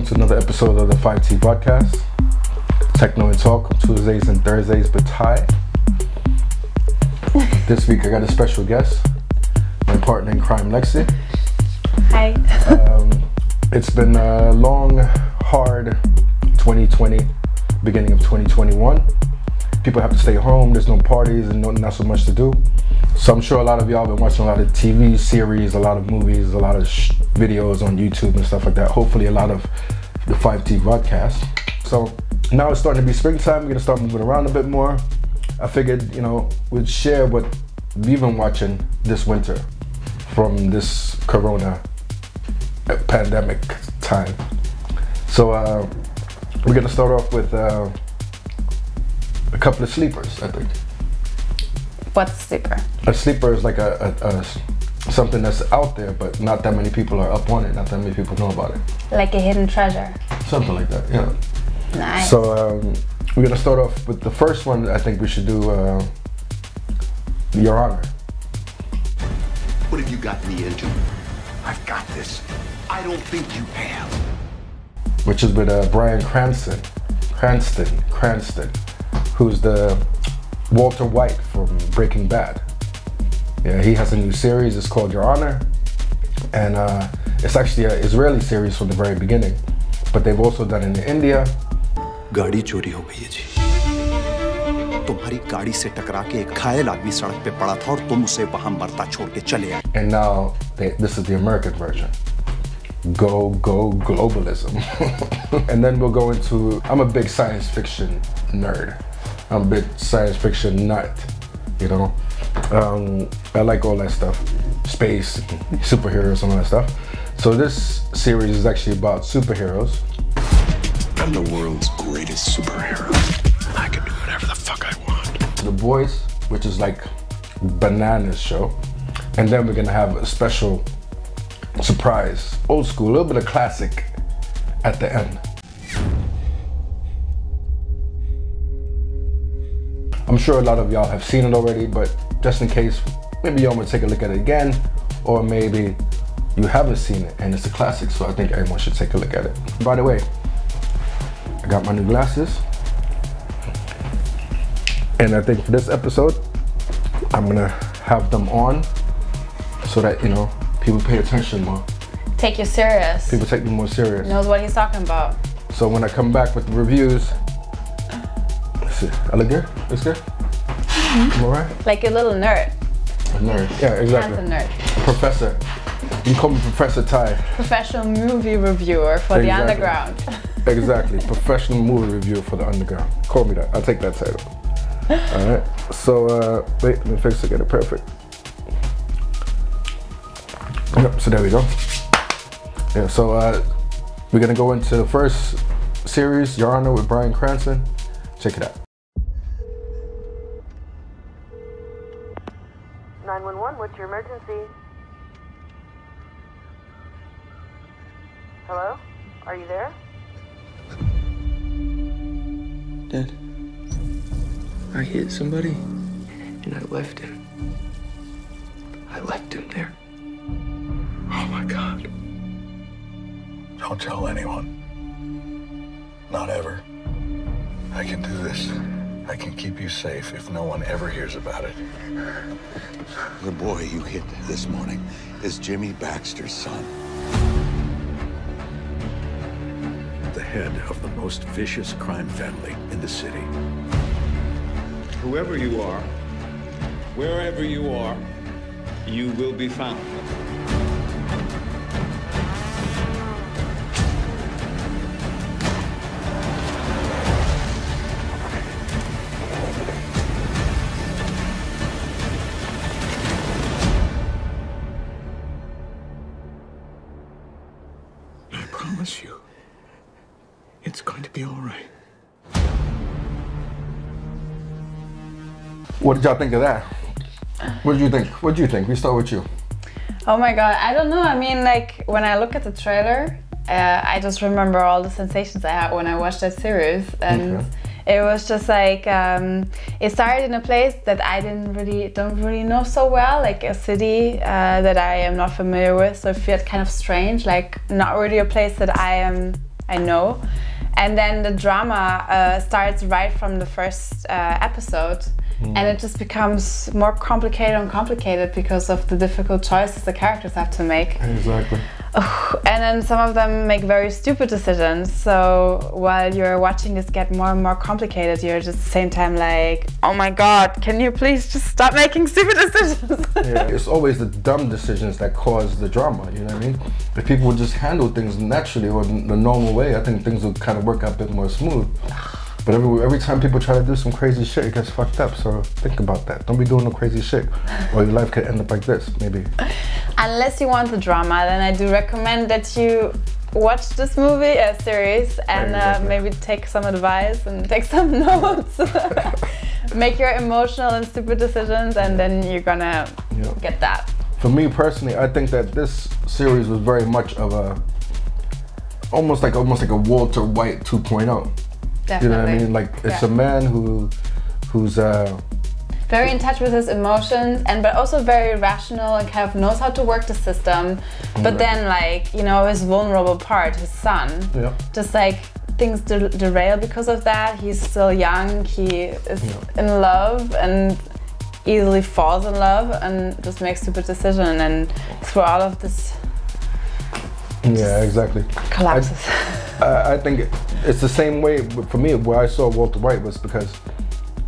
to another episode of the 5T podcast. Techno and Talk on Tuesdays and Thursdays with Ty. This week I got a special guest, my partner in crime, Lexi. Hi. It's been a long, hard 2020, beginning of 2021. People have to stay home, there's no parties and not so much to do. So I'm sure a lot of y'all have been watching a lot of TV series, a lot of movies, a lot of videos on YouTube and stuff like that. Hopefully a lot of the 5T podcast. So now it's starting to be springtime, we're gonna start moving around a bit more. I figured, we'd share what we've been watching this winter from this Corona pandemic time. So we're gonna start off with a couple of sleepers, I think. What's a sleeper? A sleeper is like a something that's out there, but not that many people are up on it, not that many people know about it. Like a hidden treasure. Something like that, yeah. Nice. So we're gonna start off with the first one. I think we should do Your Honor. What have you gotten me into? I've got this. I don't think you have. Which is with Bryan Cranston, who's the Walter White from Breaking Bad. Yeah, he has a new series. It's called Your Honor, and it's actually an Israeli series from the very beginning, but they've also done it in India. गाड़ी चोरी हो गई है जी। तुम्हारी गाड़ी से टकरा के एक घायल आदमी सड़क पे पड़ा था और तुम उसे वहां मरता छोड़ के चले आए। And now this is the American version. Go globalism. And then we'll go into, I'm a big science fiction nerd. I'm a big science fiction nut, I like all that stuff. Space, superheroes, and all that stuff. So this series is actually about superheroes. I'm the world's greatest superhero. I can do whatever the fuck I want. The Boys, which is like Bananas show. And then we're gonna have a special surprise, old school, a little bit of classic at the end. I'm sure a lot of y'all have seen it already, but just in case, maybe y'all want to take a look at it again, or maybe you haven't seen it and it's a classic, so I think everyone should take a look at it. By the way, I got my new glasses, and I think for this episode, I'm gonna have them on so that, people pay attention more. Take you serious. People take me more serious. Knows what he's talking about. So when I come back with the reviews, let's see, I look good? Looks good? I'm all right? Like a little nerd. A nerd, yeah, exactly. Handsome nerd. A professor. You call me Professor Ty. Professional movie reviewer for the underground. Exactly, professional movie reviewer for the underground. Call me that, I'll take that title. All right, so wait, let me fix it, get it perfect. Yep, so there we go. Yeah, so we're gonna go into the first series, Your Honor, with Bryan Cranston. Check it out. 911, what's your emergency? Hello? Are you there? Dad, I hit somebody and I left him. I left him there. Oh my God. Don't tell anyone. Not ever. I can do this. I can keep you safe if no one ever hears about it. The boy you hit this morning is Jimmy Baxter's son. The head of the most vicious crime family in the city. Whoever you are, wherever you are, you will be found. I promise you, it's going to be all right. What did y'all think of that? What did you think? What did you think? We start with you. Oh my God, I don't know. I mean, like when I look at the trailer, I just remember all the sensations I had when I watched that series, and it was just like it started in a place that I don't really know so well, like a city that I am not familiar with. So it felt kind of strange, like not really a place that I am I know. And then the drama starts right from the first episode. And it just becomes more complicated and complicated because of the difficult choices the characters have to make. Exactly. And then some of them make very stupid decisions. So while you're watching this get more and more complicated, you're just at the same time like, oh my God, can you please just stop making stupid decisions? Yeah, it's always the dumb decisions that cause the drama, you know what I mean? If people would just handle things naturally or the normal way, I think things would kind of work out a bit more smooth. But every time people try to do some crazy shit, it gets fucked up. So think about that. Don't be doing no crazy shit, or your life could end up like this, maybe. Unless you want the drama, then I do recommend that you watch this series, and maybe take some advice and take some notes. Make your emotional and stupid decisions, and then you're gonna get that. For me personally, I think that this series was very much of a almost like a Walter White 2.0. Definitely. You know what I mean? Like it's a man who's very in touch with his emotions, but also very rational and kind of knows how to work the system. But then, like, you know, his vulnerable part, his son, just like things derail because of that. He's still young. He is in love and easily falls in love and just makes stupid decisions. And through all of this, exactly, collapses. I think it's the same way for me. Where I saw Walter White was because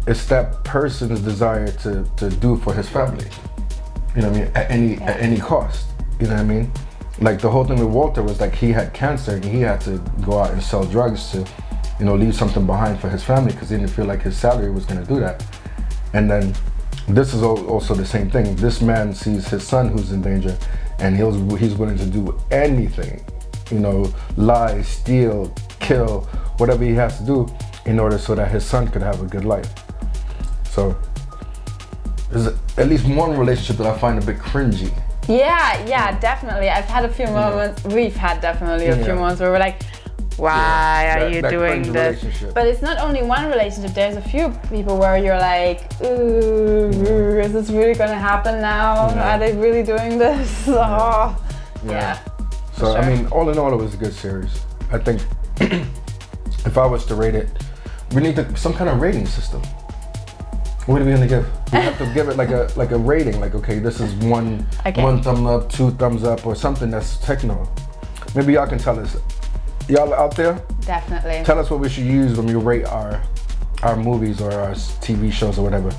it's that person's desire to do for his family. You know what I mean? At any cost. You know what I mean? Like the whole thing with Walter was like he had cancer and he had to go out and sell drugs to, you know, leave something behind for his family because he didn't feel like his salary was going to do that. And then this is also the same thing. This man sees his son who's in danger, and he's willing to do anything. You know, lie, steal, kill, whatever he has to do in order so that his son could have a good life. So there's at least one relationship that I find a bit cringy. Yeah, definitely. I've had a few moments, we've had definitely a few moments where we're like, why are you doing this? But it's not only one relationship, there's a few people where you're like, ooh, is this really gonna happen now? Are they really doing this? Oh. Yeah. So, I mean, all in all, it was a good series. I think if I was to rate it, we need some kind of rating system. What are we gonna give? We have to give it like a rating, like, okay, this is one thumb up, 2 thumbs up, or something that's techno. Maybe y'all can tell us. Y'all out there? Definitely. Tell us what we should use when we rate our movies or our TV shows or whatever.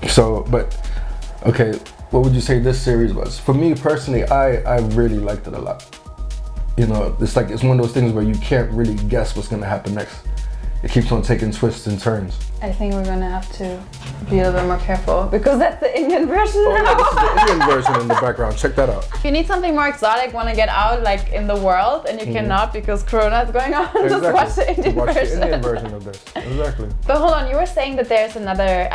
So, but, okay, what would you say this series was? For me personally, I really liked it a lot. You know, it's one of those things where you can't really guess what's gonna happen next. It keeps on taking twists and turns. I think we're gonna have to be a little bit more careful because that's the Indian version now. Yeah, this is the Indian version in the background. Check that out. If you need something more exotic, want to get out like in the world, and you cannot because Corona is going on, just watch the Indian version. Watch the Indian version of this. Exactly. But hold on, you were saying that there's another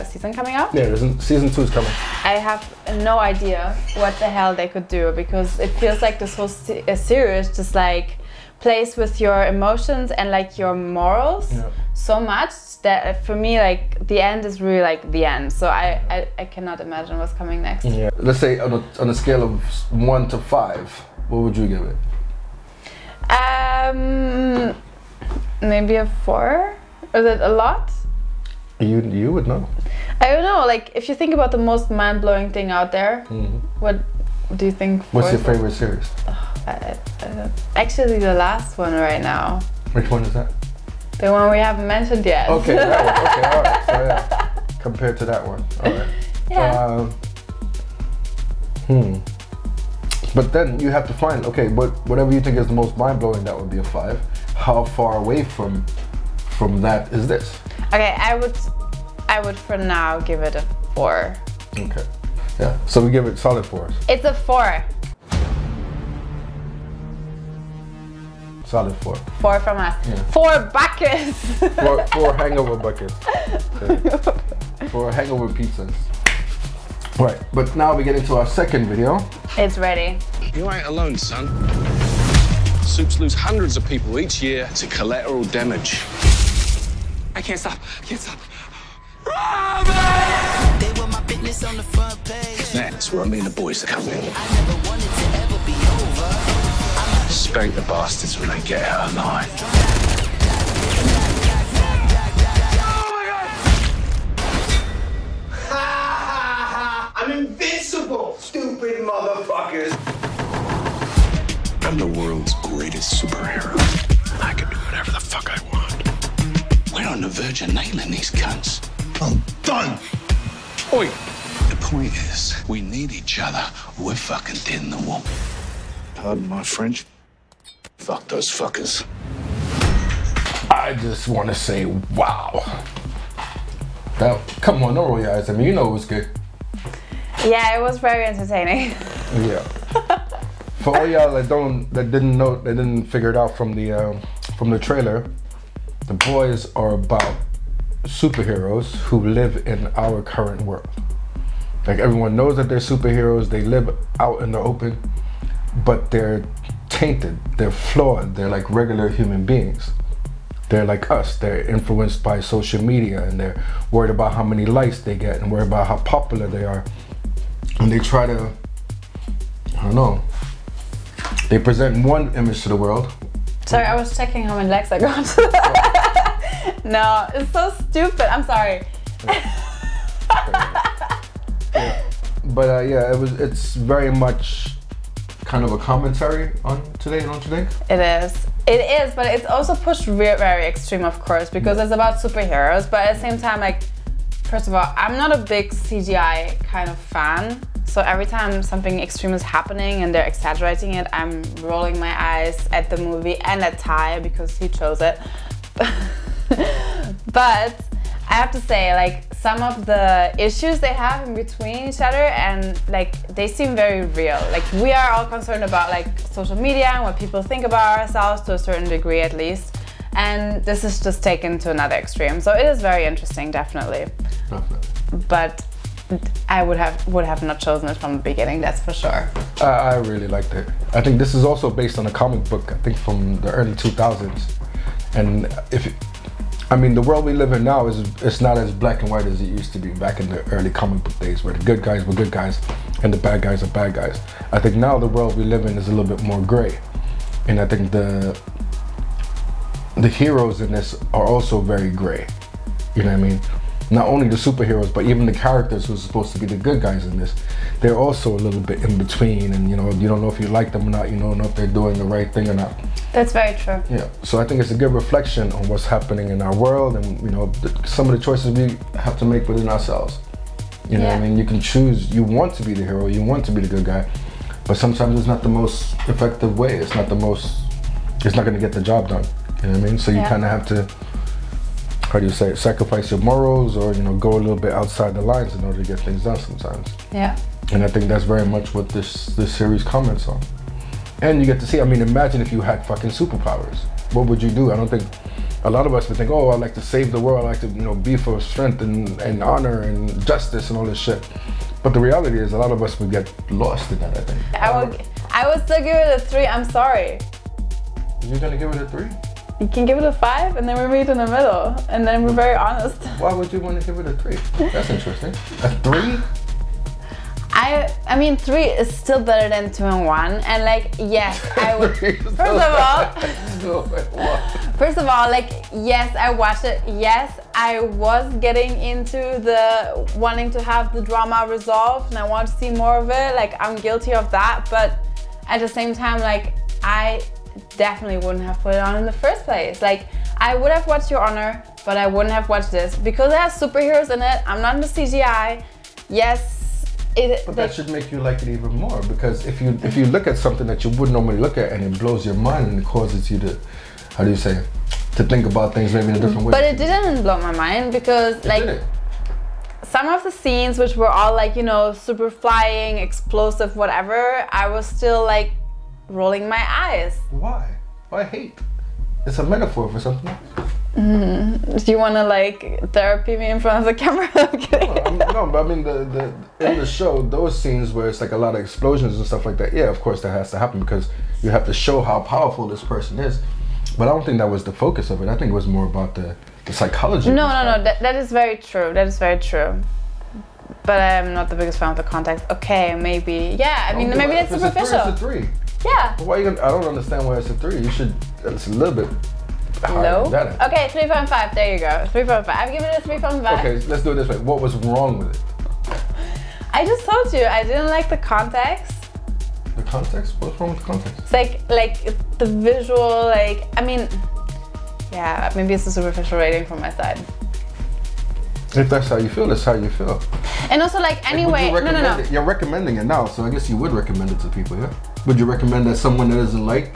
season coming up? Yeah, season 2 is coming. I have no idea what the hell they could do because it feels like this whole series just like plays with your emotions and like your morals so much that for me like the end is really like the end. So I cannot imagine what's coming next. Yeah. Let's say on a scale of 1 to 5, what would you give it? Maybe a 4. Is it a lot? You would know. I don't know. Like if you think about the most mind-blowing thing out there, what do you think? What's your favorite series? Actually, the last one right now. Which one is that? The one we haven't mentioned yet. Okay, that one. Okay, all right. So yeah, compared to that one, all right. Yeah. But then you have to find whatever you think is the most mind-blowing. That would be a 5. How far away from that is this? Okay, I would for now give it a 4. Okay. Yeah. So we give it solid 4s. It's a 4. Solid 4. 4 from us. Yeah. 4 buckets. 4 hangover buckets. Okay. 4 hangover pizzas. Right, but now we get into our second video. It's ready. You ain't alone, son. Soups lose hundreds of people each year to collateral damage. I can't stop. I can't stop. They were my business on the front page. That's where me and the boys are coming. I never wanted to ever be over. I'm not Spank the bastards when they get out alive. I'm invincible, stupid motherfuckers. I'm the world's greatest superhero. I can do whatever the fuck I want. We're on the verge of nailing these cunts. I'm done. Oi! The point is, we need each other. We're fucking dead in the wall. Pardon my French. Fuck those fuckers. I just want to say, wow. Now, come on, don't roll your eyes. I mean, you know it was good. Yeah, it was very entertaining. Yeah. For all y'all that didn't figure it out from the trailer, the boys are about superheroes who live in our current world. Like, everyone knows that they're superheroes. They live out in the open, but they're tainted. They're flawed. They're like regular human beings. They're like us. They're influenced by social media, and they're worried about how many likes they get and worried about how popular they are. And they try to, I don't know, they present one image to the world. Sorry, I was checking how many likes I got. No, it's so stupid. I'm sorry. Yeah. But yeah, it's very much kind of a commentary on today, don't you think? It is, but it's also pushed very extreme, of course, because it's about superheroes. But at the same time, like, first of all, I'm not a big CGI kind of fan. So every time something extreme is happening and they're exaggerating it, I'm rolling my eyes at the movie and at Ty because he chose it. But I have to say, like, some of the issues they have in between each other, and like, they seem very real. Like, we are all concerned about like social media and what people think about ourselves, to a certain degree at least. And this is just taken to another extreme. So it is very interesting, definitely. But I would have not chosen it from the beginning, that's for sure. I really liked it. I think this is also based on a comic book, I think from the early 2000s. And I mean, the world we live in now it's not as black and white as it used to be back in the early comic book days, where the good guys were good guys and the bad guys are bad guys. I think now the world we live in is a little bit more gray. And I think the heroes in this are also very gray. You know what I mean? Not only the superheroes, but even the characters who are supposed to be the good guys in this, they're also a little bit in between, and you know, you don't know if you like them or not, you don't know if they're doing the right thing or not. That's very true. Yeah, so I think it's a good reflection on what's happening in our world, and you know, some of the choices we have to make within ourselves. You know what I mean? You can choose, you want to be the hero, you want to be the good guy, but sometimes it's not the most effective way, it's not gonna get the job done. You know what I mean? So you kind of have to, how do you say it, sacrifice your morals, or you know, go a little bit outside the lines in order to get things done sometimes. Yeah. And I think that's very much what this series comments on. And you get to see, I mean, imagine if you had fucking superpowers. What would you do? I don't think, a lot of us would think, oh, I'd like to save the world, I'd like to, you know, be for strength and honor and justice and all this shit. But the reality is, a lot of us would get lost in that, I think. I would still give it a 3, I'm sorry. You're gonna give it a 3? You can give it a 5, and then we meet in the middle, and then we're very honest. Why would you want to give it a 3? That's interesting. A 3? I mean, 3 is still better than 2 and 1, and like, yes, I would. First of all, like, yes, I watched it. Yes, I was getting into the wanting to have the drama resolved, and I want to see more of it. Like, I'm guilty of that, but at the same time, like, I definitely wouldn't have put it on in the first place. Like, I would have watched Your Honor, but I wouldn't have watched this because it has superheroes in it. I'm not into CGI. Yes, but that should make you like it even more, because if you look at something that you wouldn't normally look at and it blows your mind and it causes you to, how do you say, to think about things maybe in a different way. But it didn't blow my mind because like some of the scenes which were all like, you know, super flying, explosive, whatever, I was still like rolling my eyes. Why? Why hate? It's a metaphor for something else. Do you want to like therapy me in front of the camera? I'm kidding. No, but I mean in the show, those scenes where it's like a lot of explosions and stuff like that, yeah, of course that has to happen because you have to show how powerful this person is. But I don't think that was the focus of it. I think it was more about the psychology. No, that is very true. That is very true. But I'm not the biggest fan of the context. Okay, maybe. Yeah, I mean, maybe it's superficial. It's a 3. Yeah. Why you gonna, I don't understand why it's a 3. You should, it's a little bit higher Low? than that. Okay, 3.5. There you go. 3.5. I'm giving it a 3.5. Okay, let's do it this way. What was wrong with it? I just told you, I didn't like the context. The context? What's wrong with the context? It's like the visual, like, I mean, yeah, maybe it's a superficial rating from my side. If that's how you feel, that's how you feel. And also, like, anyway, no. You're recommending it now, so I guess you would recommend it to people, yeah? Would you recommend that someone that doesn't like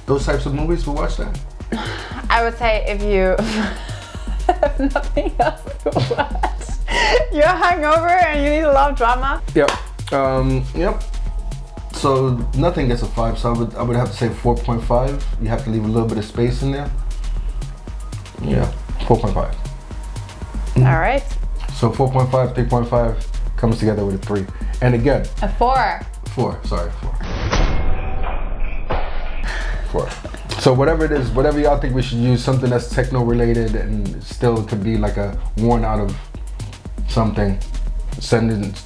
those types of movies would watch that? I would say if you have nothing else to watch, you're hungover and you need a lot of drama. Yep. Yep. So nothing gets a 5, so I would have to say 4.5. You have to leave a little bit of space in there. Yeah, 4.5. All right. So 4.5, 3.5 comes together with a 3. And again, a 4. 4. Sorry, 4. 4. So whatever it is, whatever y'all think we should use, something that's techno related and still could be like a worn out of something, send it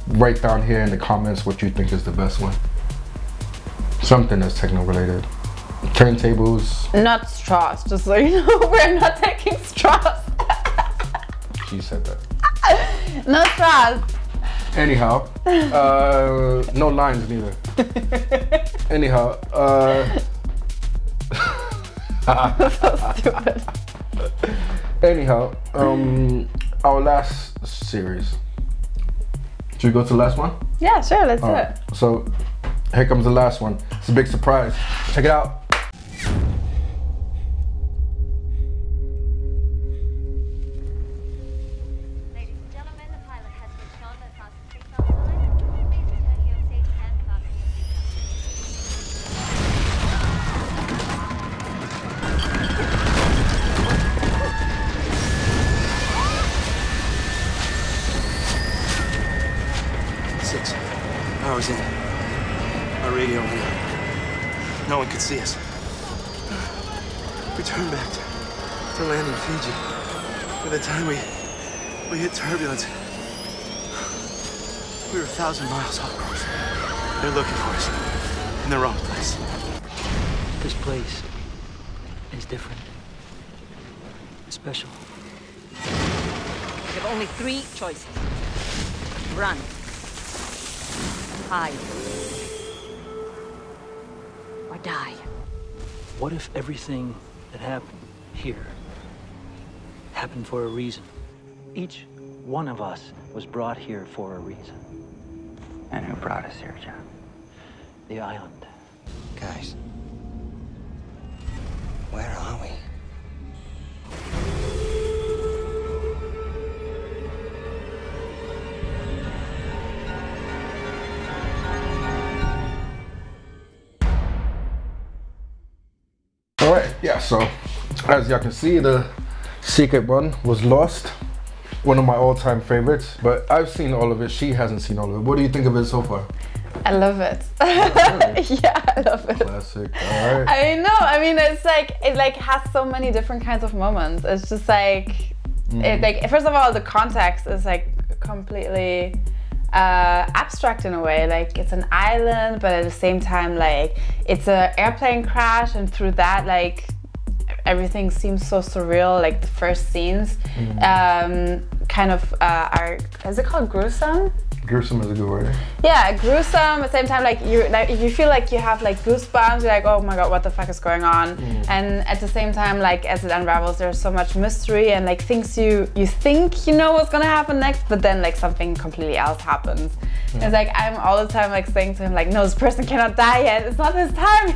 right down here in the comments what you think is the best one. Something that's techno related. Turntables. Not straws, just so you know, we're not taking straws. She said that. No straws. Anyhow, no lines neither. Anyhow, So stupid. Anyhow, our last series. Should we go to the last one? Yeah, sure, let's do it. So, here comes the last one. It's a big surprise. Check it out. Ladies and gentlemen, the pilot has been shown that fasten seatbelt sign. Please return to your seats and fasten your 6 hours in. Our radio went out. No one could see us. We turned back to land in Fiji. By the time we hit turbulence, we were 1,000 miles off course. They're looking for us in the wrong place. This place is different. Special. You have only 3 choices. Run. Hide. Or die. What if everything that happened here happened for a reason? Each one of us was brought here for a reason. And who brought us here, John? The island. Guys, where are we? Alright, yeah, so as y'all can see, the secret one was Lost. One of my all-time favorites, but I've seen all of it. She hasn't seen all of it. What do you think of it so far? I love it. Yeah, I love it. Classic. All right. I know. I mean, it has so many different kinds of moments. It's just like, first of all, the context is like completely abstract in a way. Like, it's an island, but at the same time, like, it's an airplane crash, and through that, like, everything seems so surreal. Like the first scenes, kind of are, is it called gruesome? Gruesome is a good word. Yeah, gruesome. At the same time, like you feel like you have like goosebumps. You're like, oh my god, what the fuck is going on? And at the same time, like as it unravels, there's so much mystery and like things you think you know what's gonna happen next, but then like something completely else happens. It's like I'm all the time like saying to him like, no, this person cannot die yet. It's not his time.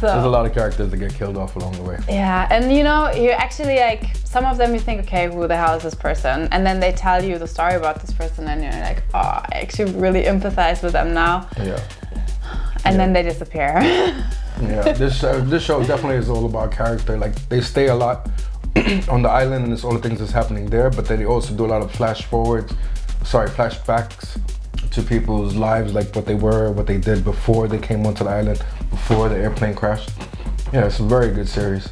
So, there's a lot of characters that get killed off along the way. Yeah, and you know, you actually like, some of them you think, okay, who the hell is this person? And then they tell you the story about this person and you're like, oh, I actually really empathize with them now. Yeah. And then they disappear. Yeah, this show definitely is all about character. Like, they stay a lot on the island and it's all the things that's happening there, but then they also do a lot of flashbacks to people's lives, like what they were, what they did before they came onto the island, before the airplane crashed. Yeah, it's a very good series,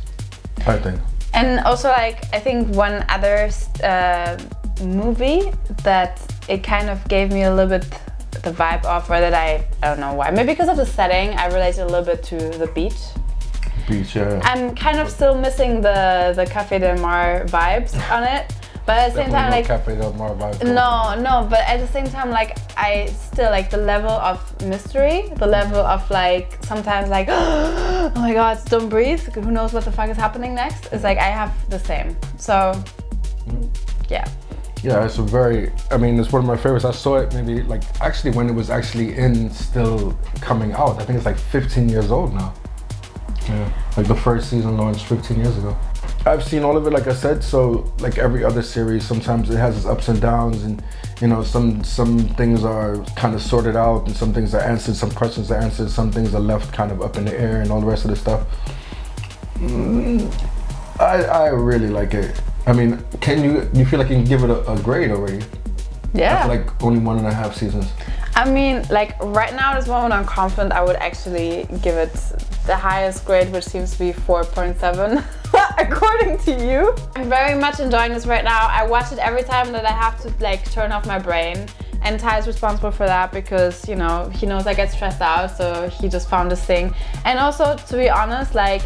I think. And also, like, I think one other movie that it kind of gave me a little bit the vibe of, or that I don't know why. Maybe because of the setting, I related a little bit to the beach. Beach, yeah. I'm kind of still missing the Café Del Mar vibes on it. But at the same time, like Café Del Mar vibes. No, but at the same time, like I still like the level of mystery, the level of like sometimes like oh my god, don't breathe. Who knows what the fuck is happening next? It's like I have the same. So yeah. Yeah, it's a very. I mean, it's one of my favorites. I saw it maybe like actually when it was actually still coming out. I think it's like 15 years old now. Yeah, like the first season launched 15 years ago. I've seen all of it, like I said, so like every other series, sometimes it has its ups and downs, and you know, some things are kind of sorted out and some things are answered, some questions are answered, some things are left kind of up in the air and all the rest of the stuff. I really like it. I mean, you feel like you can give it a grade already? Yeah. After like only 1.5 seasons. I mean, like right now, this moment I'm confident I would actually give it the highest grade, which seems to be 4.7 according to you. I'm very much enjoying this right now. I watch it every time that I have to like turn off my brain, and Ty is responsible for that because, you know, he knows I get stressed out, so he just found this thing. And also, to be honest, like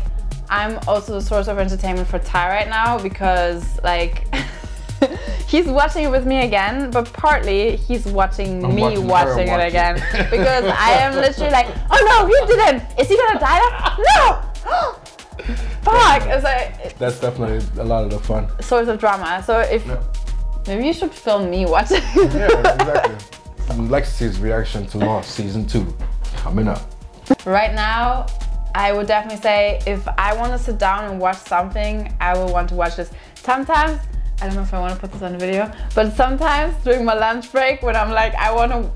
I'm also the source of entertainment for Ty right now because like he's watching it with me again, but partly he's watching me watching it again because I am literally like, oh no, he didn't. Is he gonna die now? No! Fuck! It's like, that's definitely a lot of the fun. Source of drama. So if maybe you should film me watching. Yeah, exactly. Lexi's reaction to Lost season 2 coming up. Right now, I would definitely say if I want to sit down and watch something, I will want to watch this. Sometimes, I don't know if I want to put this on the video, but sometimes during my lunch break when I'm like, I want to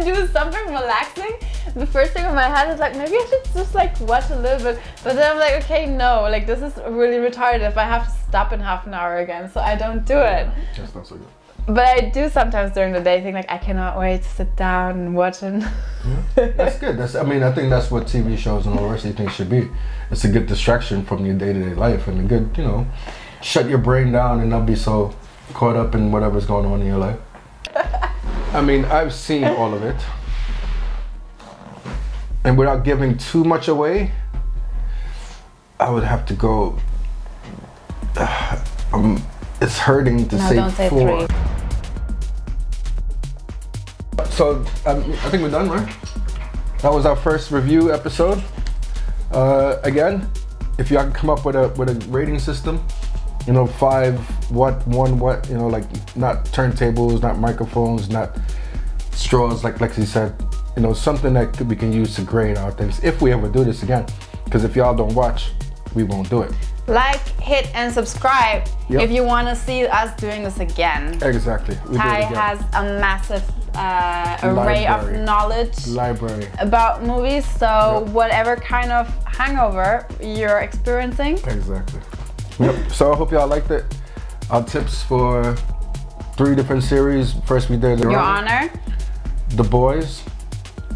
do something relaxing, the first thing in my head is like, maybe I should just like watch a little bit. But then I'm like, okay, no, like this is really retarded if I have to stop in half an hour again, so I don't do it. That's not so good. But I do sometimes during the day think like, I cannot wait to sit down and watch it. Yeah, that's good. I mean, I think that's what TV shows and all the rest of things should be. It's a good distraction from your day-to-day life and a good, you know, shut your brain down and not be so caught up in whatever's going on in your life. I mean, I've seen all of it. And without giving too much away, I would have to go, it's hurting to say 4. So I think we're done, right? That was our first review episode. Again, if y'all can come up with a rating system, you know, 5 what, 1 what, you know, like not turntables, not microphones, not straws, like Lexi said, you know, something that we can use to grade our things if we ever do this again. Because if y'all don't watch, we won't do it. Like, hit, and subscribe if you want to see us doing this again. Exactly. Ty has a massive array of knowledge about movies, so whatever kind of hangover you're experiencing. Exactly. Yep. So I hope y'all liked it. Our tips for 3 different series. First we did Your Honor, The Boys,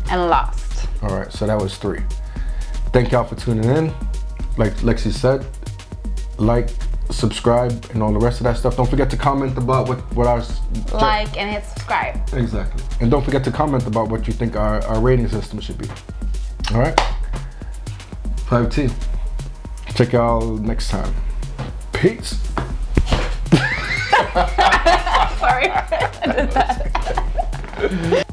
and Lost. All right, so that was 3. Thank y'all for tuning in. Like Lexi said, like, subscribe, and all the rest of that stuff. Don't forget to comment about what our... Like and hit subscribe. Exactly. And don't forget to comment about what you think our rating system should be. All right? 5T. Check y'all next time. Peace. Sorry, I did that.